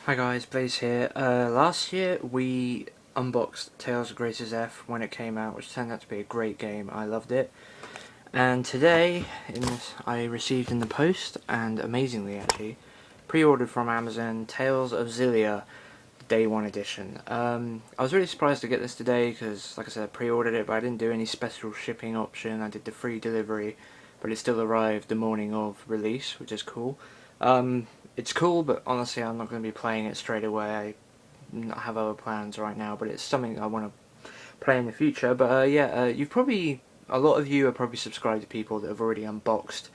Hi guys, Blaze here. Last year we unboxed Tales of Grace's F when it came out, which turned out to be a great game. I loved it. And today, I received in the post, and amazingly actually, pre-ordered from Amazon, Tales of Xillia, Day 1 edition. I was really surprised to get this today because, like I said, I pre-ordered it, but I didn't do any special shipping option. I did the free delivery, but it still arrived the morning of release, which is cool. It's cool, but honestly I'm not going to be playing it straight away. I have other plans right now, but it's something I want to play in the future. But you've probably, a lot of you are probably subscribed to people that have already unboxed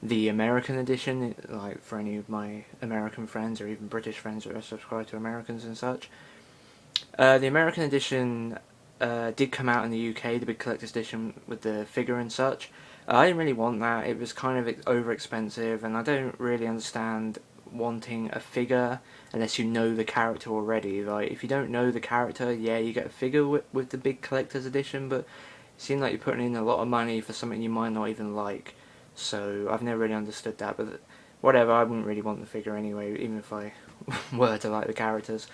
the American edition, like for any of my American friends or even British friends that are subscribed to Americans and such. The American edition did come out in the UK, the big collector's edition with the figure and such. I didn't really want that. It was kind of over expensive, and I don't really understand wanting a figure unless you know the character already. Like, if you don't know the character, yeah, you get a figure with the big collector's edition, but it seems like you're putting in a lot of money for something you might not even like. So I've never really understood that, but whatever, I wouldn't really want the figure anyway, even if I were to like the characters.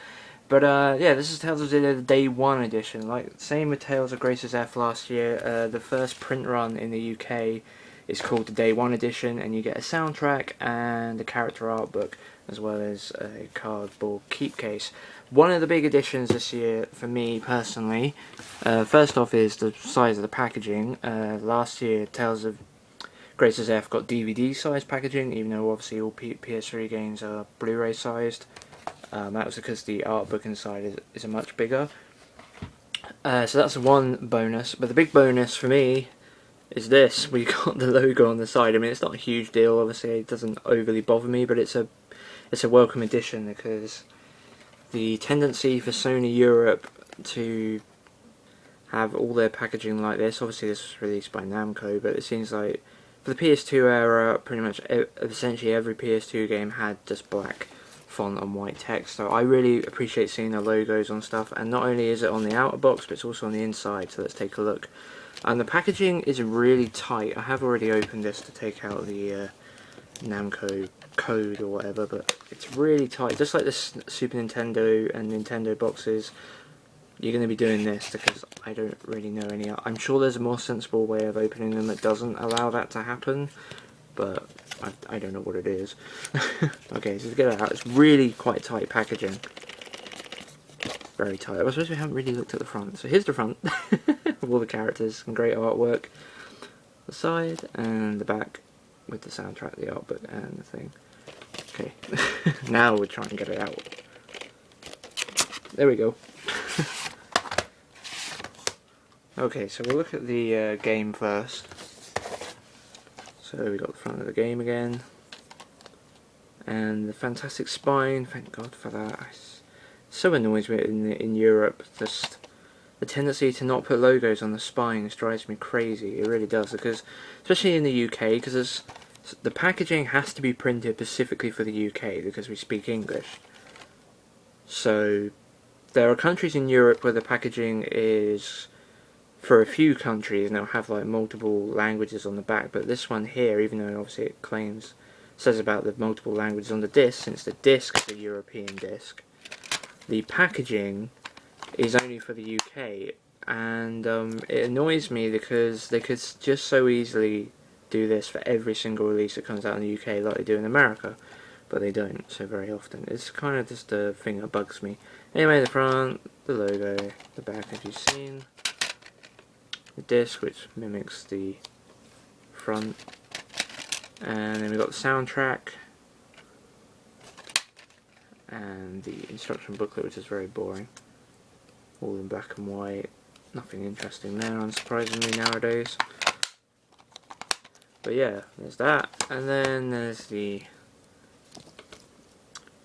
But yeah, this is Tales of Xillia, the Day 1 edition. Like, same with Tales of Grace's F last year. The first print run in the UK is called the Day 1 edition, and you get a soundtrack and a character art book, as well as a cardboard keep case. One of the big additions this year, for me personally, first off is the size of the packaging. Last year, Tales of Grace's F got DVD sized packaging, even though obviously all PS3 games are Blu-ray sized. That was because the art book inside is a much bigger. So that's one bonus, but the big bonus for me is this. We got the logo on the side. I mean, it's not a huge deal, obviously, it doesn't overly bother me, but it's a welcome addition, because the tendency for Sony Europe to have all their packaging like this, obviously this was released by Namco, but it seems like for the PS2 era, pretty much essentially every PS2 game had just black font and white text. So I really appreciate seeing the logos on stuff, and not only is it on the outer box, but it's also on the inside. So let's take a look. And the packaging is really tight. I have already opened this to take out the Namco code or whatever, but it's really tight, just like the Super Nintendo and Nintendo boxes. You're going to be doing this because I don't really know any. I'm sure there's a more sensible way of opening them that doesn't allow that to happen, but I don't know what it is. Okay, so to get it out, it's really quite tight packaging. Very tight. I suppose we haven't really looked at the front. So here's the front with all the characters and great artwork. The side and the back with the soundtrack, the art book, and the thing. Okay, now we're trying to get it out. There we go. Okay, so we'll look at the game first. So we got the front of the game again, and the fantastic spine. Thank God for that. It so annoys me in Europe. Just the tendency to not put logos on the spines drives me crazy. It really does, because especially in the UK, because the packaging has to be printed specifically for the UK because we speak English. So there are countries in Europe where the packaging is, for a few countries, and they'll have like multiple languages on the back, but this one here, even though obviously it says about the multiple languages on the disc, since the disc is a European disc, the packaging is only for the UK, and it annoys me because they could just so easily do this for every single release that comes out in the UK like they do in America, but they don't so very often. It's kind of just a thing that bugs me. Anyway, the front, the logo, the back, as you've seen, the disc, which mimics the front, and then we've got the soundtrack and the instruction booklet, which is very boring, all in black and white, nothing interesting there, unsurprisingly nowadays. But yeah, there's that, and then there's the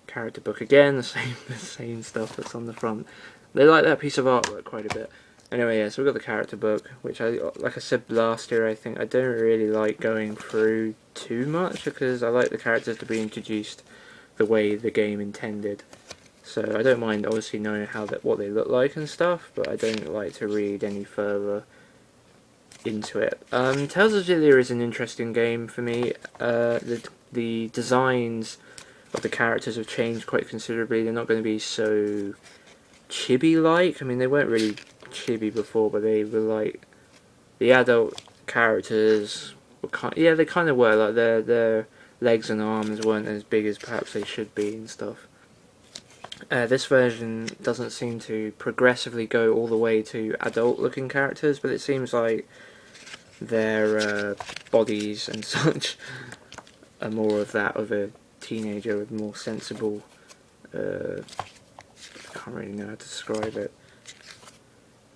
character book again, the same stuff that's on the front. They like that piece of artwork quite a bit. Anyway, yeah, so we've got the character book, which like I said last year, I think I don't really like going through too much, because I like the characters to be introduced the way the game intended. So I don't mind obviously knowing what they look like and stuff, but I don't like to read any further into it. Tales of Xillia is an interesting game for me. The designs of the characters have changed quite considerably. They're not going to be so chibi-like. I mean, they weren't really chibi before, but they were like the adult characters were they kind of were, like their legs and arms weren't as big as perhaps they should be and stuff. This version doesn't seem to progressively go all the way to adult-looking characters, but it seems like their bodies and such are more of that of a teenager with more sensible. I can't really know how to describe it.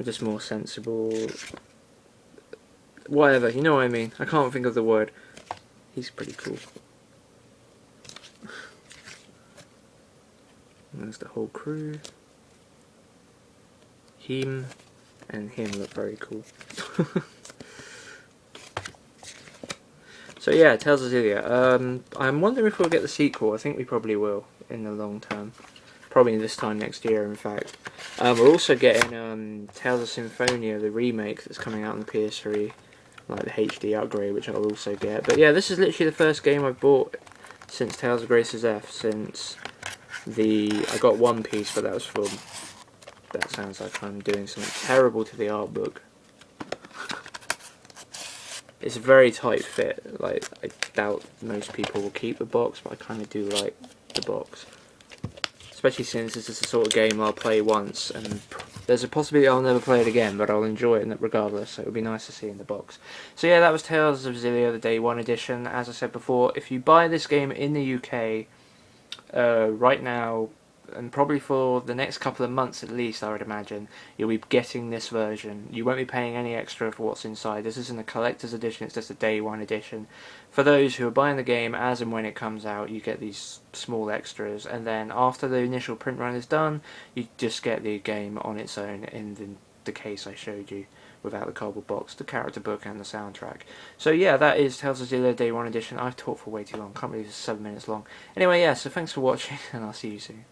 Just more sensible. Whatever, you know what I mean. I can't think of the word. He's pretty cool. And there's the whole crew. Him and him look very cool. So yeah, Tales of Xillia. I'm wondering if we'll get the sequel. I think we probably will in the long term. Probably this time next year, in fact. We're also getting Tales of Symphonia, the remake that's coming out on the PS3, like the HD upgrade, which I'll also get. But yeah, this is literally the first game I've bought since Tales of Graces F, since I got One Piece, but that was for... That sounds like I'm doing something terrible to the art book. It's a very tight fit. Like, I doubt most people will keep the box, but I kind of do like the box. Especially since this is the sort of game I'll play once, and there's a possibility I'll never play it again, but I'll enjoy it regardless, so it would be nice to see in the box. So yeah, that was Tales of Xillia, the Day 1 edition. As I said before, if you buy this game in the UK, right now, and probably for the next couple of months at least, I would imagine, you'll be getting this version. You won't be paying any extra for what's inside. This isn't a collector's edition, it's just a Day 1 edition. For those who are buying the game as and when it comes out, you get these small extras, and then after the initial print run is done, you just get the game on its own in the case I showed you, without the cardboard box, the character book and the soundtrack. So yeah, that is Tales of Xillia Day 1 edition. I've talked for way too long, can't believe it's 7 minutes long. Anyway, yeah, so thanks for watching, and I'll see you soon.